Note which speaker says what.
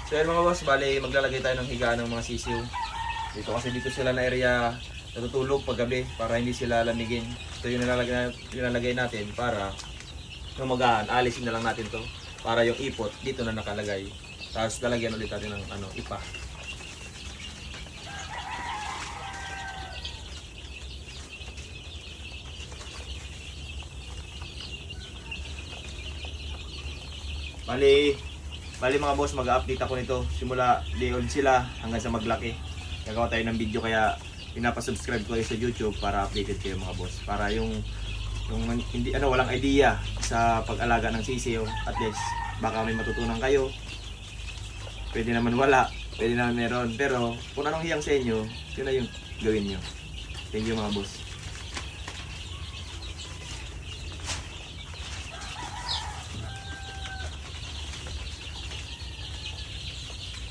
Speaker 1: So yun mga boss, bali maglalagay tayo ng higaan ng mga sisiw. Dito kasi dito sila na area natutulog pag gabi para hindi sila lamigin. So yun nilalagay natin para nung magaan, alisin na lang natin to para yung ipot dito na nakalagay. Tapos lalagyan ulit natin ng ipa. Bali mga boss, mag-update ako nito simula day on sila hanggang sa maglaki. Gagawa tayo ng video kaya pinapasubscribe ko kayo sa YouTube para updated kayo mga boss. Para yung hindi walang idea sa pag-alaga ng sisiyo, at least baka may matutunan kayo. Pwede naman wala, pwede naman meron, pero kung anong hiyang sa inyo, yun na yung gawin nyo. Thank you mga boss.